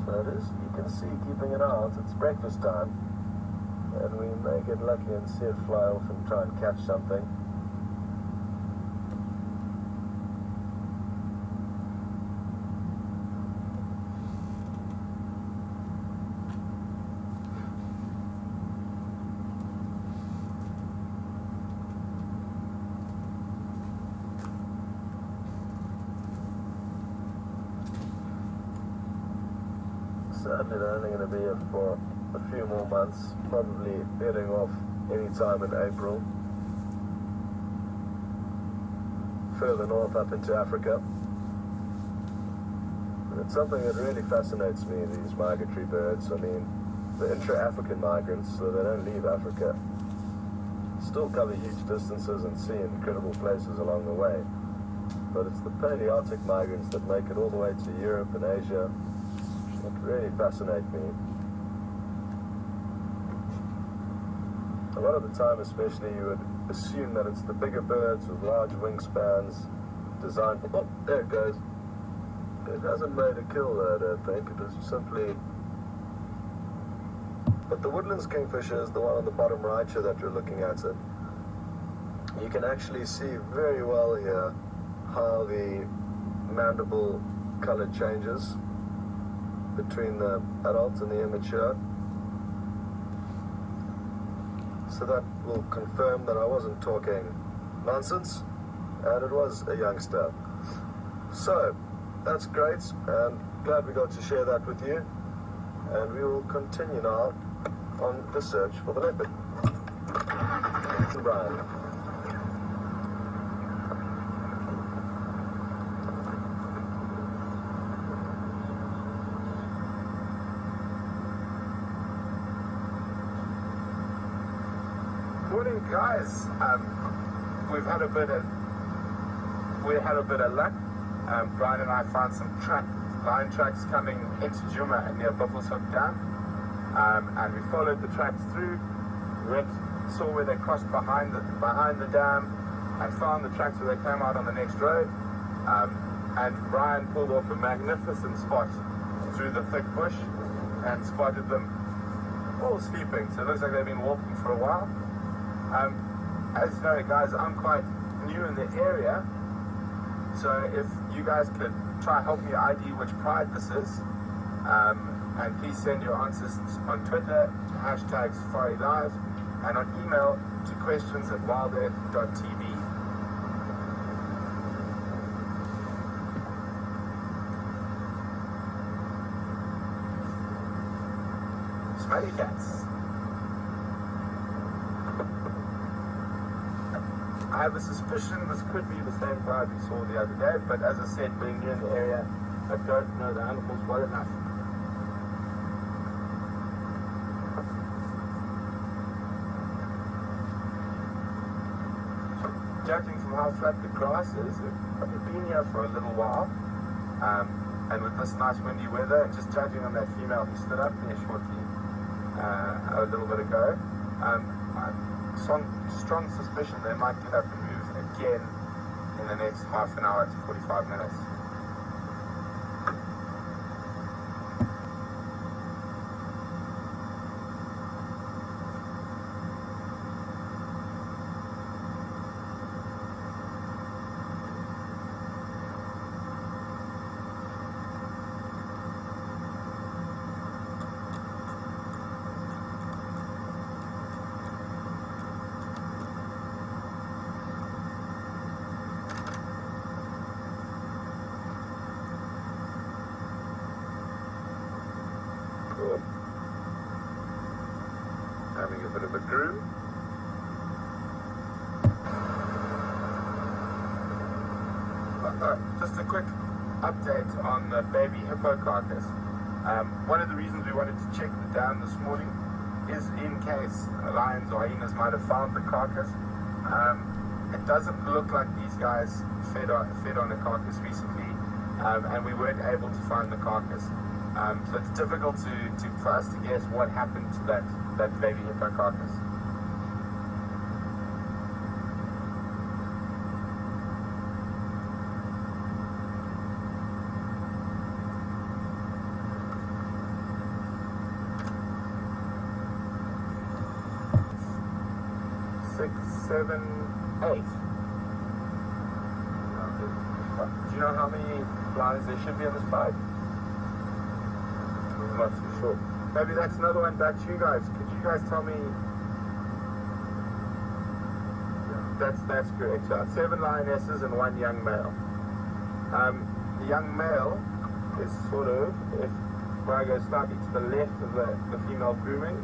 So it is, you can see, keeping it out, it's breakfast time, and we may get lucky and see it fly off and try and catch something. Certainly they're only going to be here for a few more months, probably heading off any time in April, further north up into Africa. And it's something that really fascinates me, these migratory birds. I mean, the intra-African migrants, so they don't leave Africa, still cover huge distances and see incredible places along the way. But it's the Palearctic migrants that make it all the way to Europe and Asia. It really fascinates me. A lot of the time, especially, you would assume that it's the bigger birds with large wingspans designed for... Oh, there it goes. It hasn't made a kill there, I don't think. It was simply... But the Woodlands Kingfisher is the one on the bottom right here that you're looking at. It. You can actually see very well here how the mandible color changes between the adult and the immature. So that will confirm that I wasn't talking nonsense, and it was a youngster. So, that's great, and glad we got to share that with you. And we will continue now on the search for the leopard. Brian. Morning, guys. We had a bit of luck. Brian and I found some lion tracks coming into Juma near Buffelshoek Dam, and we followed the tracks through. Saw where they crossed behind the dam, and found the tracks where they came out on the next road. And Brian pulled off a magnificent spot through the thick bush and spotted them all sleeping. So it looks like they've been walking for a while. As you know, guys, I'm quite new in the area, so if you guys could try help me ID which pride this is, and please send your answers on Twitter, #SafariLive, and on email to questions@wildearth.tv. Smelly cats. I have a suspicion this could be the same crowd we saw the other day, but as I said, being new in the area, I don't know the animals well enough. Judging from how flat the grass is, we've been here for a little while, and with this nice windy weather, and just judging on that female who stood up there shortly a little bit ago, strong suspicion they might get up and move again in the next half an hour to 45 minutes. Having a bit of a groom. Just a quick update on the baby hippo carcass. One of the reasons we wanted to check the dam this morning is in case lions or hyenas might have found the carcass. It doesn't look like these guys fed on the carcass recently, and we weren't able to find the carcass. So it's difficult for us to guess what happened to that baby hippo carcass. 7, 8. Do you know how many lions there should be on this pride? I'm not too sure. Maybe that's another one back to you guys. Could you guys tell me? That's correct. 7 lionesses and 1 young male. The young male is sort of, if I go slightly to the left of the female grooming,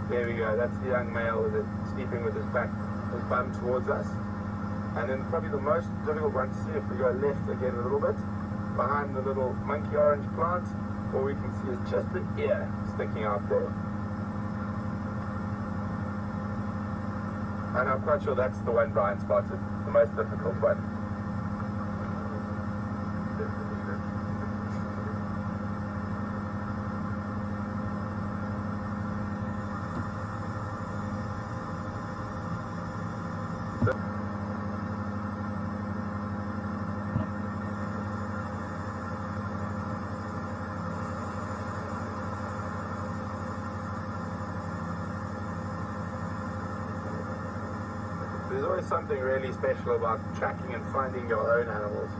there we go. That's the young male that's sleeping with his bum towards us. And then probably the most difficult one to see, if we go left again a little bit, behind the little monkey orange plant, all we can see is just the ear sticking out there. And I'm quite sure that's the one Brian spotted, the most difficult one. There's always something really special about tracking and finding your own animals.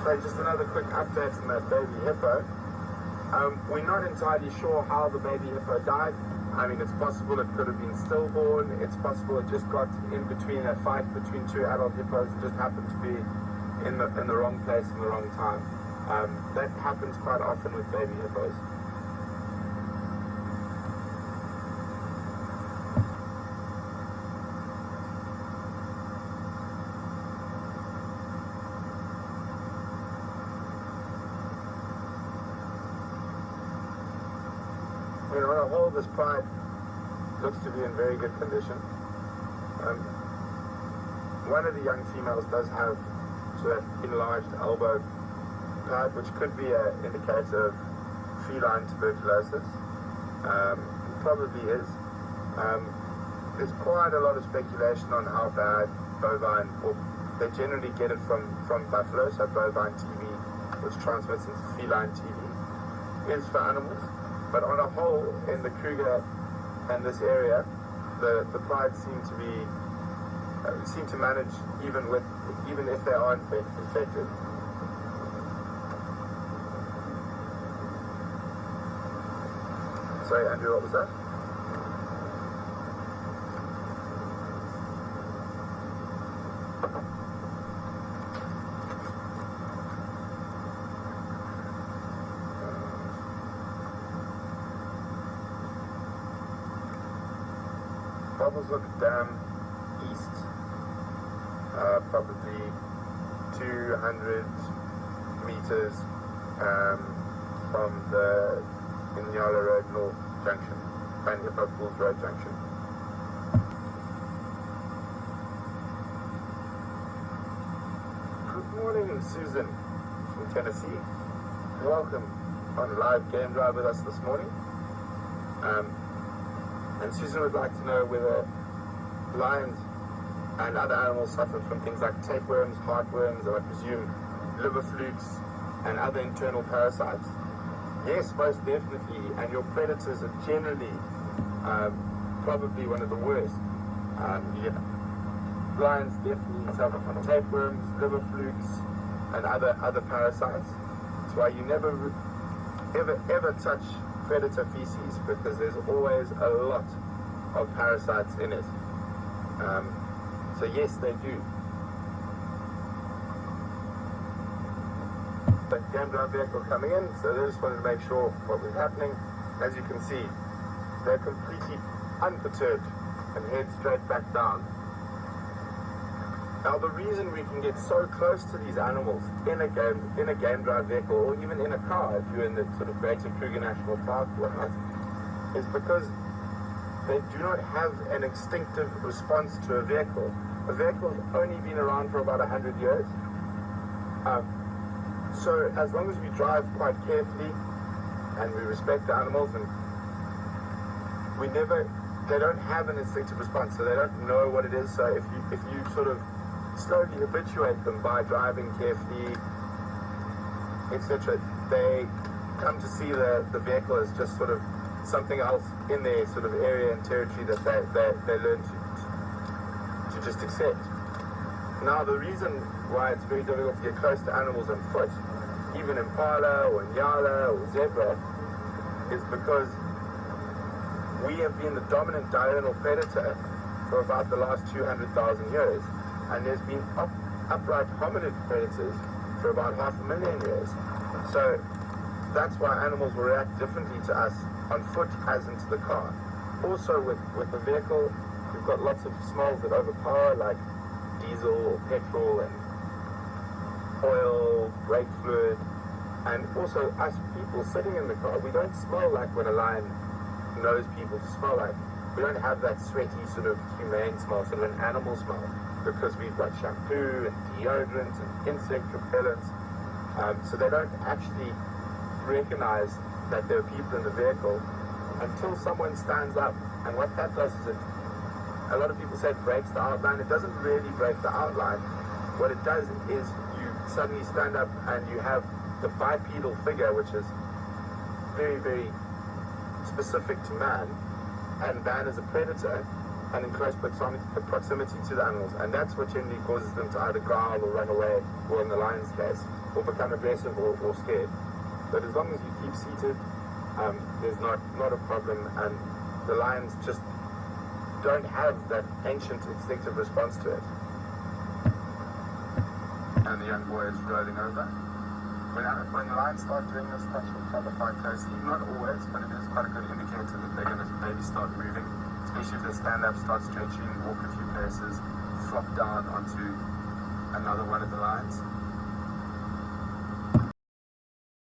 So just another quick update on that baby hippo. We're not entirely sure how the baby hippo died. I mean, it's possible it could have been stillborn. It's possible it just got in between a fight between 2 adult hippos and just happened to be in the wrong place in the wrong time. That happens quite often with baby hippos. On a whole, this pride looks to be in very good condition. One of the young females does have sort of enlarged elbow pad, which could be an indicator of feline tuberculosis. Probably is. There's quite a lot of speculation on how bad bovine, or they generally get it from buffalo, so bovine TB, which transmits into feline TB, is for animals. But on a whole, in the Kruger and this area, the prides seem to manage even if they are infected. Sorry, Andrew, what was that? Bubbles look dam east, probably 200 meters from the Inyala Road North Junction, and Hippo Pools Road Junction. Good morning, Susan from Tennessee. Welcome on Live Game Drive with us this morning. And Susan would like to know whether lions and other animals suffer from things like tapeworms, heartworms, and I presume liver flukes and other internal parasites. Yes, most definitely, and your predators are generally probably one of the worst. Lions definitely suffer from tapeworms, liver flukes, and other parasites. That's why you never ever touch predator feces, because there's always a lot of parasites in it. So yes, they do. The game drive vehicle coming in, so they just wanted to make sure what was happening. As you can see, they're completely unperturbed and head straight back down. Now, the reason we can get so close to these animals in a game drive vehicle, or even in a car, if you're in the sort of Greater Kruger National Park or whatnot, is because they do not have an instinctive response to a vehicle. A vehicle has only been around for about 100 years. So as long as we drive quite carefully and we respect the animals, and they don't have an instinctive response, so they don't know what it is. So if you sort of slowly habituate them by driving carefully, etc., they come to see the vehicle as just sort of something else in their sort of area and territory that they learn to just accept. Now, the reason why it's very difficult to get close to animals on foot, even impala or nyala or zebra, is because we have been the dominant diurnal predator for about the last 200,000 years, and there's been upright hominid predators for about 500,000 years. So that's why animals will react differently to us on foot as into the car. Also with the vehicle, we've got lots of smells that overpower, like diesel or petrol and oil, brake fluid, and also us people sitting in the car, we don't smell like when a lion knows people to smell like. We don't have that sweaty sort of humane smell, sort of an animal smell, because we've got shampoo and deodorant and insect repellents. So they don't actually recognize that there are people in the vehicle until someone stands up. And what that does is a lot of people say it breaks the outline. It doesn't really break the outline. What it does is you suddenly stand up and you have the bipedal figure, which is very, very specific to man, and man is a predator and in close proximity to the animals, and that's what generally causes them to either growl or run away, or in the lion's case, or become aggressive or scared. But as long as you keep seated, there's not a problem, and the lions just don't have that ancient instinctive response to it. And the young boy is rolling over. When the lions start doing this, touch each other quite closely, not always, but it is quite a good indicator that they're going to maybe start moving, especially if they stand up, start stretching, walk a few paces, flop down onto another one of the lions.